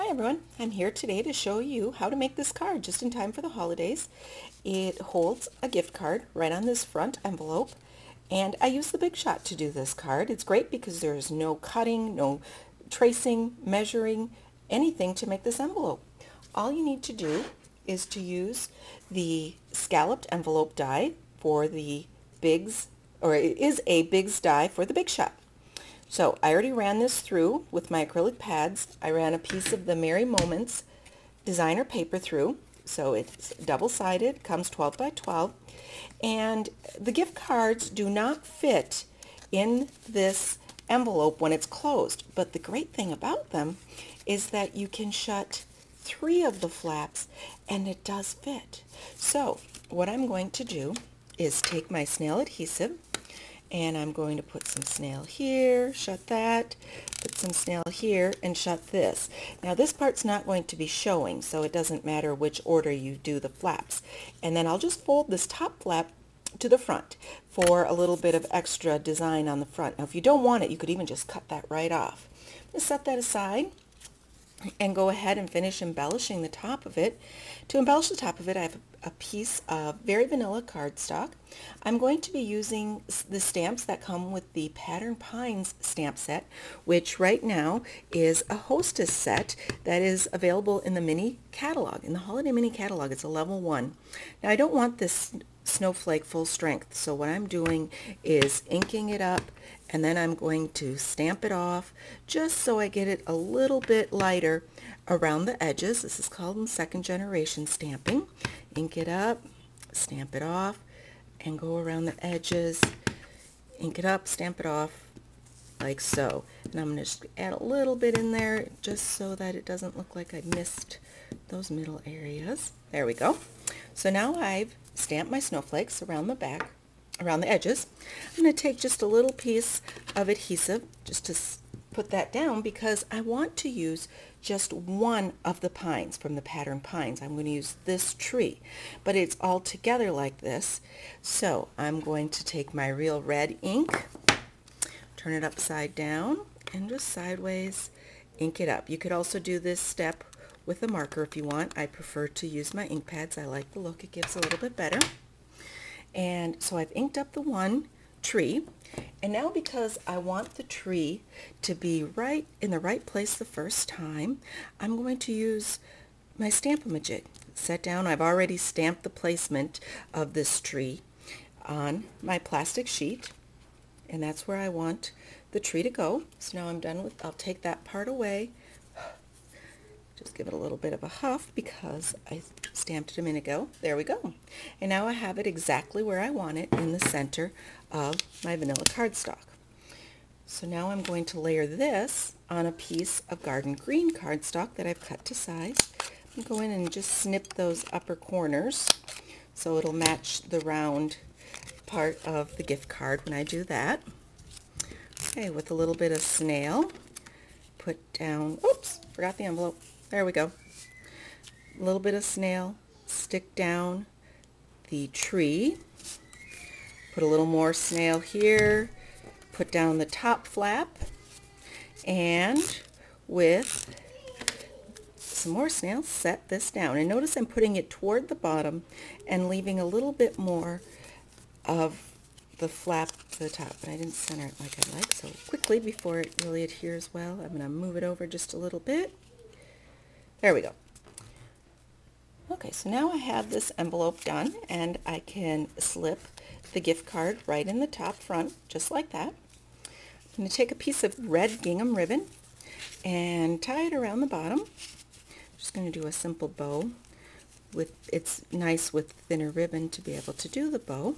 Hi everyone, I'm here today to show you how to make this card just in time for the holidays. It holds a gift card right on this front envelope, and I use the Big Shot to do this card. It's great because there's no cutting, no tracing, measuring, anything to make this envelope. All you need to do is to use the Scalloped Envelope die for the Bigs, or it is a Bigs die for the Big Shot. So I already ran this through with my acrylic pads. I ran a piece of the Merry Moments designer paper through. So it's double-sided, comes 12 by 12. And the gift cards do not fit in this envelope when it's closed. But the great thing about them is that you can shut 3 of the flaps and it does fit. So what I'm going to do is take my snail adhesive, and I'm going to put some snail here, shut that, put some snail here, and shut this. Now this part's not going to be showing, so it doesn't matter which order you do the flaps. And then I'll just fold this top flap to the front for a little bit of extra design on the front. Now if you don't want it, you could even just cut that right off. Just set that aside and go ahead and finish embellishing the top of it. To embellish the top of it, I have a piece of very vanilla cardstock. I'm going to be using the stamps that come with the Pattern Pines stamp set, which right now is a Hostess set that is available in the mini catalog. In the Holiday Mini Catalog, it's a level 1. Now I don't want this snowflake full strength, so what I'm doing is inking it up, and then I'm going to stamp it off just so I get it a little bit lighter around the edges. This is called second generation stamping. Ink it up, stamp it off, and go around the edges. Ink it up, stamp it off, like so. And I'm going to just add a little bit in there just so that it doesn't look like I missed those middle areas. There we go. So now I've stamped my snowflakes around the back, around the edges. I'm going to take just a little piece of adhesive just to put that down because I want to use just one of the pines from the Pattern Pines. I'm going to use this tree, but it's all together like this. So I'm going to take my real red ink, turn it upside down, and just sideways ink it up. You could also do this step with a marker if you want. I prefer to use my ink pads. I like the look. It gives a little bit better. And so I've inked up the one tree, and now because I want the tree to be right in the right place the first time, I'm going to use my Stamp-A-Majig. Set down, I've already stamped the placement of this tree on my plastic sheet, and that's where I want the tree to go. So now I'm done with, I'll take that part away, just give it a little bit of a huff because I stamped it a minute ago. There we go. And now I have it exactly where I want it, in the center of my vanilla cardstock. So now I'm going to layer this on a piece of garden green cardstock that I've cut to size. I'm going to go in and just snip those upper corners so it'll match the round part of the gift card when I do that. Okay, with a little bit of snail, put down, oops, forgot the envelope. There we go. A little bit of snail, stick down the tree, put a little more snail here, put down the top flap, and with some more snail, set this down. And notice I'm putting it toward the bottom and leaving a little bit more of the flap to the top, but I didn't center it like I like, so quickly before it really adheres well, I'm going to move it over just a little bit. There we go. Okay, so now I have this envelope done, and I can slip the gift card right in the top front, just like that. I'm going to take a piece of red gingham ribbon and tie it around the bottom. I'm just going to do a simple bow. It's nice with thinner ribbon to be able to do the bow.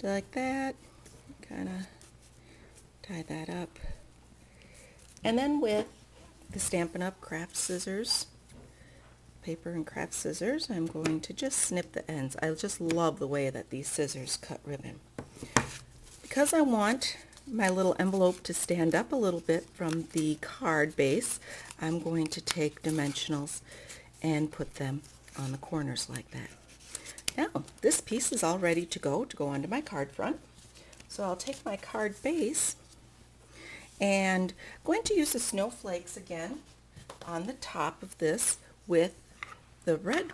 Like that, kind of tie that up. And then with the Stampin' Up craft scissors, paper and craft scissors, I'm going to just snip the ends. I just love the way that these scissors cut ribbon. Because I want my little envelope to stand up a little bit from the card base, I'm going to take dimensionals and put them on the corners like that. Now, this piece is all ready to go onto my card front. So I'll take my card base and I'm going to use the snowflakes again on the top of this with the red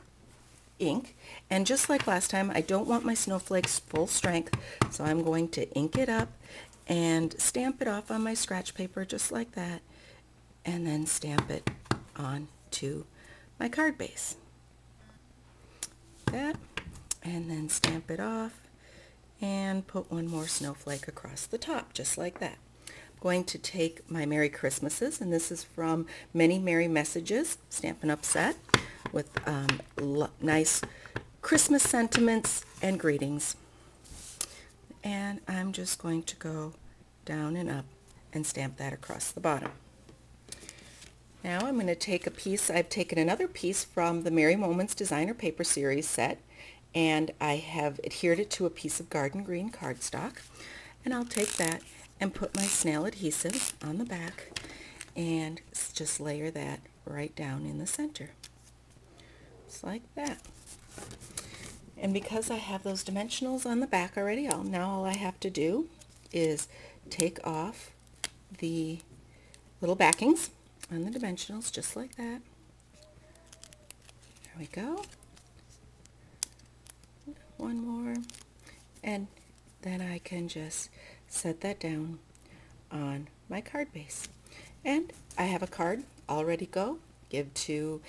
ink, and just like last time, I don't want my snowflakes full strength, so I'm going to ink it up and stamp it off on my scratch paper just like that, and then stamp it onto my card base. That, and then stamp it off and put one more snowflake across the top just like that. I'm going to take my Merry Christmases, and this is from Many Merry Messages Stampin' Up set with nice Christmas sentiments and greetings. And I'm just going to go down and up and stamp that across the bottom. Now I'm going to take a piece, I've taken another piece from the Merry Moments Designer Paper Series set, and I have adhered it to a piece of garden green cardstock, and I'll take that and put my snail adhesive on the back and just layer that right down in the center. Just like that. And because I have those dimensionals on the back already, now all I have to do is take off the little backings on the dimensionals just like that. There we go. One more, and then I can just set that down on my card base. And I have a card all ready to go. Give to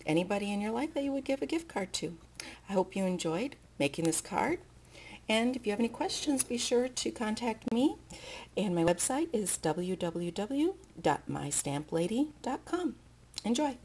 anybody in your life that you would give a gift card to. I hope you enjoyed making this card, and if you have any questions, be sure to contact me, and my website is www.mystamplady.com. Enjoy!